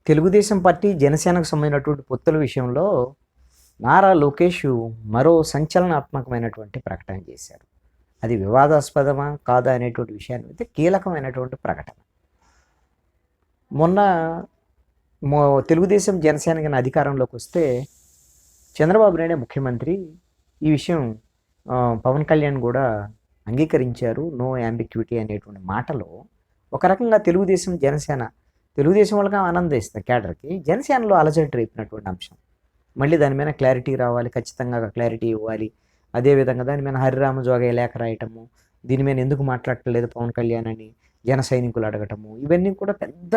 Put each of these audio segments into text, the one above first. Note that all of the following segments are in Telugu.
తెలుగుదేశం పార్టీ జనసేనకు సంబంధించినటువంటి పొత్తుల విషయంలో నారా లోకేష్ మరో సంచలనాత్మకమైనటువంటి ప్రకటన చేశారు. అది వివాదాస్పదమా కాదా అనేటువంటి విషయాన్ని అయితే కీలకమైనటువంటి ప్రకటన. మొన్న తెలుగుదేశం జనసేన కింద అధికారంలోకి వస్తే చంద్రబాబు నాయుడే ముఖ్యమంత్రి. ఈ విషయం పవన్ కళ్యాణ్ కూడా అంగీకరించారు. నో యాంబిక్విటీ అనేటువంటి మాటలో ఒక రకంగా తెలుగుదేశం వాళ్ళకి ఆనందిస్తుంది కేడర్కి, జనసేనలో అలజడి రేపినటువంటి అంశం. మళ్ళీ దాని మీద క్లారిటీ రావాలి, ఖచ్చితంగా క్లారిటీ ఇవ్వాలి. అదేవిధంగా దాని మీద హరిరామ జోగయ్య లేఖ రాయటము, దీని మీద ఎందుకు మాట్లాడట్లేదు పవన్ కళ్యాణ్ అని జన సైనికులు అడగటము, ఇవన్నీ కూడా పెద్ద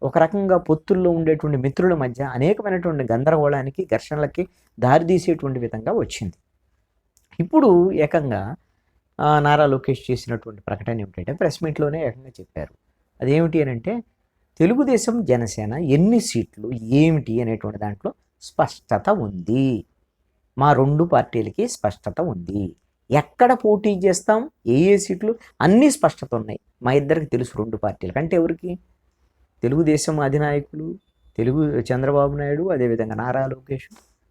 ఒక రకంగా పొత్తుల్లో ఉండేటువంటి మిత్రుల మధ్య అనేకమైనటువంటి గందరగోళానికి, ఘర్షణలకి దారితీసేటువంటి విధంగా వచ్చింది. ఇప్పుడు ఏకంగా నారా లోకేష్ చేసినటువంటి ప్రకటన ఏమిటంటే ప్రెస్ మీట్లోనే ఏకంగా చెప్పారు. అదేమిటి అని అంటే తెలుగుదేశం జనసేన ఎన్ని సీట్లు ఏమిటి అనేటువంటి దాంట్లో స్పష్టత ఉంది. మా రెండు పార్టీలకి స్పష్టత ఉంది. ఎక్కడ పోటీ చేస్తాం, ఏ సీట్లు అన్నీ స్పష్టత ఉన్నాయి. మా ఇద్దరికి తెలుసు, రెండు పార్టీలకు. అంటే ఎవరికి? తెలుగుదేశం అధినాయకులు చంద్రబాబు నాయుడు, అదేవిధంగా నారా లోకేష్,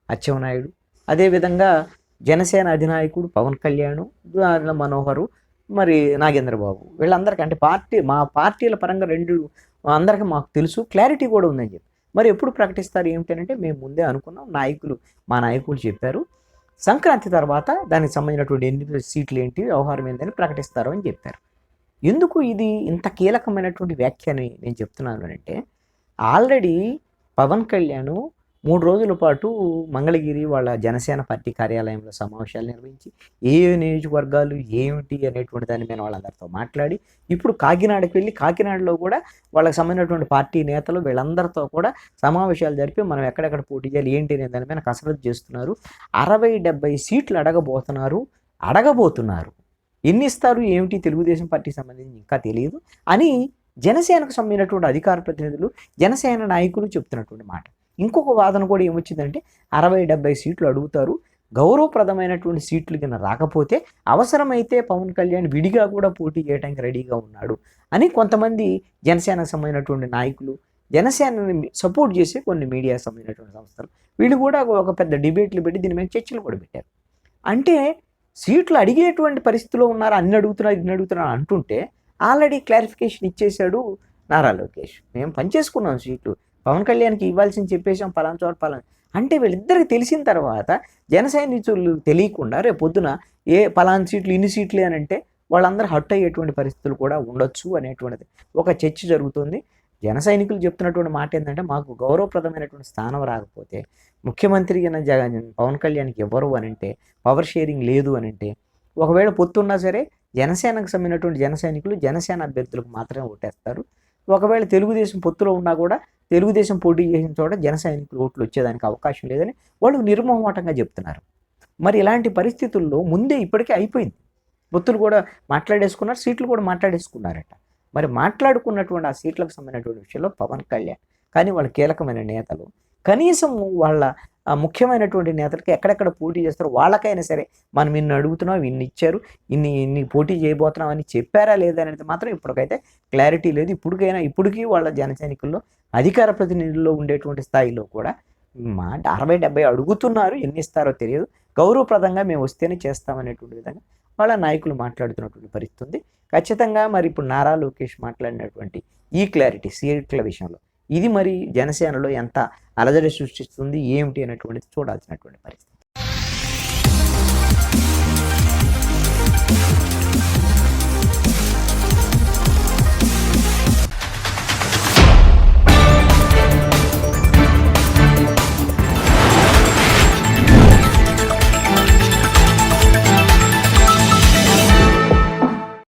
అచ్చెన్నాయుడు, అదేవిధంగా జనసేన అధినాయకుడు పవన్ కళ్యాణ్, మనోహరు, మరి నాగేంద్రబాబు, వీళ్ళందరికీ అంటే మా పార్టీల పరంగా అందరికీ మాకు తెలుసు, క్లారిటీ కూడా ఉందని చెప్పి మరి ఎప్పుడు ప్రకటిస్తారు ఏమిటంటే మేము ముందే అనుకున్నాం, మా నాయకులు చెప్పారు, సంక్రాంతి తర్వాత దానికి సంబంధించినటువంటి ఎన్ని సీట్లు ఏంటి, వ్యవహారం ఏంటని ప్రకటిస్తారు అని చెప్పారు. ఎందుకు ఇది ఇంత కీలకమైనటువంటి వ్యాఖ్య అని నేను చెప్తున్నాను అంటే ఆల్రెడీ పవన్ కళ్యాణ్ 3 రోజుల పాటు మంగళగిరి వాళ్ళ జనసేన పార్టీ కార్యాలయంలో సమావేశాలు నిర్వహించి ఏ నియోజకవర్గాలు ఏమిటి అనేటువంటి దాని మీద వాళ్ళందరితో మాట్లాడి ఇప్పుడు కాకినాడకి వెళ్ళి కాకినాడలో కూడా వాళ్ళకి సంబంధించినటువంటి పార్టీ నేతలు వీళ్ళందరితో కూడా సమావేశాలు జరిపి మనం ఎక్కడెక్కడ పోటీ చేయాలి ఏంటి అనే దాని మీద కసరత్తు చేస్తున్నారు. 60-70 సీట్లు అడగబోతున్నారు. ఎన్ని ఇస్తారు ఏమిటి తెలుగుదేశం పార్టీకి సంబంధించి ఇంకా తెలియదు అని జనసేనకు సంబంధించినటువంటి అధికార ప్రతినిధులు, జనసేన నాయకులు చెప్తున్నటువంటి మాట. ఇంకొక వాదన కూడా ఏమొచ్చిందంటే 60-70 సీట్లు అడుగుతారు, గౌరవప్రదమైనటువంటి సీట్లు కింద రాకపోతే అవసరమైతే పవన్ కళ్యాణ్ విడిగా కూడా పోటీ చేయడానికి రెడీగా ఉన్నాడు అని కొంతమంది జనసేనకు సంబంధించినటువంటి నాయకులు, జనసేనని సపోర్ట్ చేసే కొన్ని మీడియాకు సంబంధించినటువంటి సంస్థలు వీళ్ళు కూడా ఒక పెద్ద డిబేట్లు పెట్టి దీని మీద చర్చలు కూడా పెట్టారు. అంటే సీట్లు అడిగేటువంటి పరిస్థితిలో ఉన్నారు, ఇన్ని అడుగుతున్నారు అంటుంటే ఆల్రెడీ క్లారిఫికేషన్ ఇచ్చేశాడు నారా లోకేష్. మేము పనిచేసుకున్నాం, సీట్లు పవన్ కళ్యాణ్కి ఇవ్వాల్సింది చెప్పేసాం, పలానా అంటే వీళ్ళిద్దరికి తెలిసిన తర్వాత జన సైనికులు తెలియకుండా రేపు పొద్దున పలానా సీట్లు ఇన్ని సీట్లే అని అంటే వాళ్ళందరూ హట్ అయ్యేటువంటి పరిస్థితులు కూడా ఉండొచ్చు అనేటువంటిది ఒక చర్చ జరుగుతుంది. జన సైనికులు చెప్తున్నటువంటి మాట ఏంటంటే మాకు గౌరవప్రదమైనటువంటి స్థానం రాకపోతే ముఖ్యమంత్రి పవన్ కళ్యాణ్కి ఎవరు అని అంటే పవర్ షేరింగ్ లేదు అని అంటే ఒకవేళ పొత్తున్నా సరే జనసేనకు సంబంధించినటువంటి జన సైనికులు జనసేన అభ్యర్థులకు మాత్రమే ఓటేస్తారు. ఒకవేళ తెలుగుదేశం పొత్తులో ఉన్నా కూడా తెలుగుదేశం పోటీ చేసిన చోట జన సైనికులు ఓట్లు వచ్చేదానికి అవకాశం లేదని వాళ్ళు నిర్మోహమాటంగా చెప్తున్నారు. మరి ఇలాంటి పరిస్థితుల్లో ముందే ఇప్పటికే అయిపోయింది, పొత్తులు కూడా మాట్లాడేసుకున్నారు, సీట్లు కూడా మాట్లాడేసుకున్నారట. మరి మాట్లాడుకున్నటువంటి ఆ సీట్లకు సంబంధించినటువంటి విషయంలో పవన్ కళ్యాణ్ కానీ వాళ్ళ కీలకమైన నేతలు కనీసం వాళ్ళ ముఖ్యమైనటువంటి నేతలకి ఎక్కడెక్కడ పోటీ చేస్తారో వాళ్ళకైనా సరే మనం ఇన్ని అడుగుతున్నాం, ఇన్ని ఇచ్చారు, ఇన్ని పోటీ చేయబోతున్నాం అని చెప్పారా లేదా అనేది మాత్రం ఇప్పటికైతే క్లారిటీ లేదు. ఇప్పటికీ వాళ్ళ జన సైనికుల్లో అధికార ప్రతినిధుల్లో ఉండేటువంటి స్థాయిలో కూడా 60-70 అడుగుతున్నారు, ఎన్ని ఇస్తారో తెలియదు, గౌరవప్రదంగా మేము వస్తేనే చేస్తామనేటువంటి విధంగా వాళ్ళ నాయకులు మాట్లాడుతున్నటువంటి పరిస్థితి ఉంది. ఖచ్చితంగా మరి ఇప్పుడు నారా లోకేష్ మాట్లాడినటువంటి ఈ క్లారిటీ సీట్ల విషయంలో ఇది మరి జనసేనలో ఎంత అలజడి సృష్టిస్తుంది ఏమిటి అనేటువంటిది చూడాల్సినటువంటి పరిస్థితి.